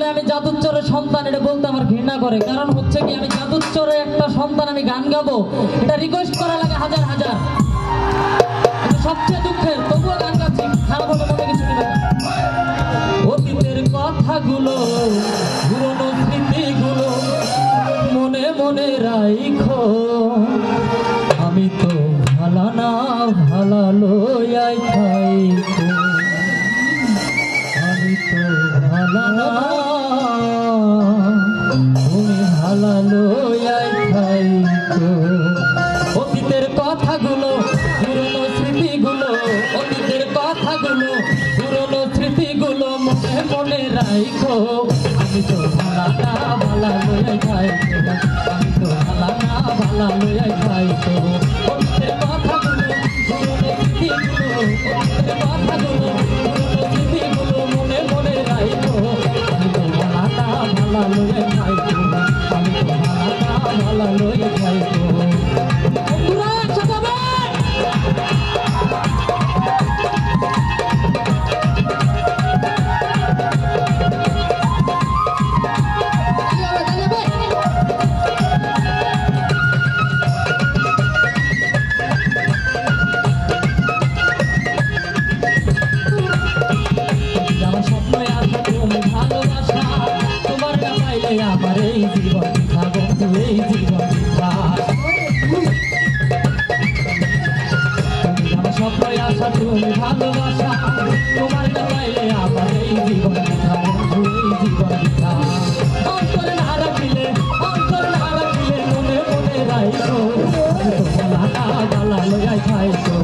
আসলে আমি জাদুচরের সন্তান এটা বলতে আমার ঘৃণা করে, কারণ হচ্ছে কি আমি জাদুচরের একটা সন্তান, আমি গান গাবো এটা রিকোয়েস্ট করা লাগে হাজার হাজার, সবচেয়ে দুঃখের, তবুও গান গাচ্ছি, খারাপ হলে মনে কিছু নেবে না। অতীতের কথাগুলো পুরনো স্মৃতিগুলো মনে মনে রাইখো, আমি তো ভালা না ভালা লইয়াই থাইকো, আমি তো ভালা না তুমি ভালা লইয়াই থাইকো। অতীতের কথাগুলো পুরনো স্মৃতিগুলো, অতীতের কথাগুলো পুরনো স্মৃতিগুলো মনে মনে রাইখো, আমি তো ভালা না ভালা লইয়াই থাইকো, আমি তো ভালা না ভালা লইয়াই থাইকো। অতীতের কথাগুলো পুরনো স্মৃতিগুলো, অতীতের কথাগুলো পুরনো স্মৃতিগুলো মনে মনে রাইখো, আমি তো ভালা না ভালা লইয়াই থাইকো, আমি তো ভালা না ভালা লইয়াই থাইকো। বন্ধুরা একসাথে হবে। আমার এই জীবন বৃথা বন্ধু, এই জীবন বৃথা, আমার স্বপ্ন আশা তুমি ভালোবাসা, তোমার না পাইলে আমার এই জীবন বৃথা বন্ধু, এই জীবন বৃথা। অন্তরে না রাখিলে, অন্তরে না রাখিলে মনে মনে রাইখো, আমি তো ভালা না ভালা লইয়াই খাইতো,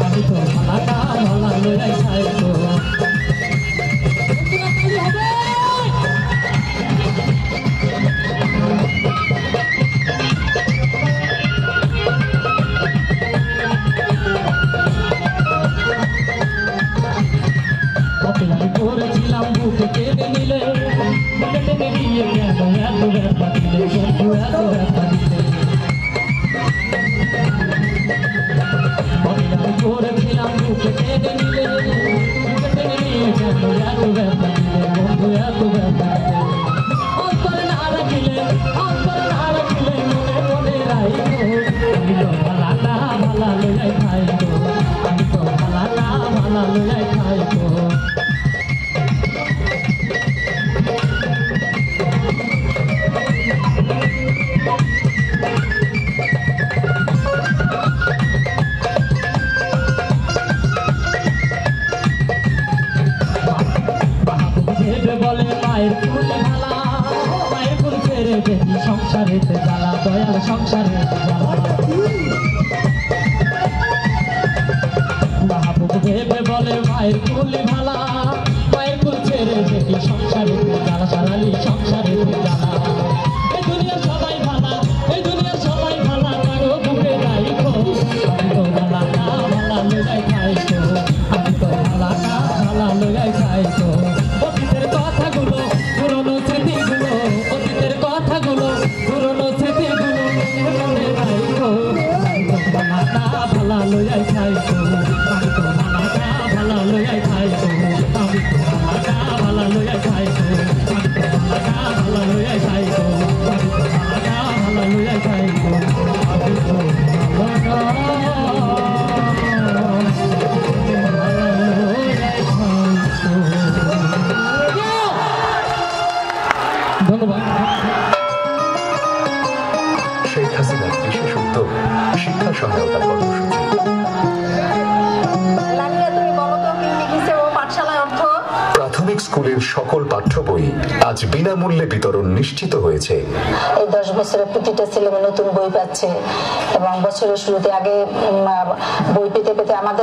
আমি তো ভালা না ভালা লইয়াই খাইতো। আমি করেছিলাম বুকে কেঁদে নিলে, কেটে নিয়ে কেন এত ব্যথা দিলে, বন্ধু এত ব্যথা দিলে। আমি করেছিলাম বুকে কেঁদে নিলে, কেটে নিয়ে কেন এত ব্যথা দিলে, বন্ধু এত ব্যথা দিলে। অন্তরে না রাখিলে, অন্তরে না রাখিলে মনে মনে রাইখো, আমি তো ভালা না ভালা লইয়াই খাইতো, আমি তো ভালা না ভালা লইয়াই খাইতো। বলে মায়ের ফুল ভালা, মায়ের ফুল ছেড়ে দেখি সংসারেতে জ্বালা, দয়াল সংসারেতে জ্বালা। মাহবুব ভেবে বলে মায়ের ফুল ভালা, মায়ের ফুল ছেড়ে দেখি সংসারেতে জ্বালা, সারালি সংসারেতে জ্বালা। এই দুনিয়া সবাই ভালা, এই দুনিয়া সবাই ভালা, কারো বুকে রাইখো, আমি তো ভালা না ভালা লইয়াই খাইতো, আমি তো ভালা না ভালা লইয়াই খাইতো। অতীতের কথাগুলো পুরনো স্মৃতিগুলো, অতীতের কথাগুলো পুরনো স্মৃতিগুলো মনে রাইখো, আমি তো ভালা না ভালা লইয়াই খাইতো, আমি তো ভালা না ভালা লইয়াই খাইতো, আমি তো ভালা না ভালা লইয়াই খাইতো, আমি তো ভালা না ভালা লইয়াই খাইতো, আমি তো ভালা না ভালা লইয়াই খাইতো, আমি তো ভালা না শেখ হাসিনার বিশেষ উদ্যোগ শিক্ষা সহায়তা কর্মসূচি। প্রাথমিক স্কুলের সকল পাঠ্য বই আজ বিনামূল্যে বিতরণ নিশ্চিত হয়েছে। এই 10 বছরে প্রতিটা ছেলে নতুন বই পাচ্ছে এবং বছরের শুরুতে আগে বই পেতে পেতে আমরা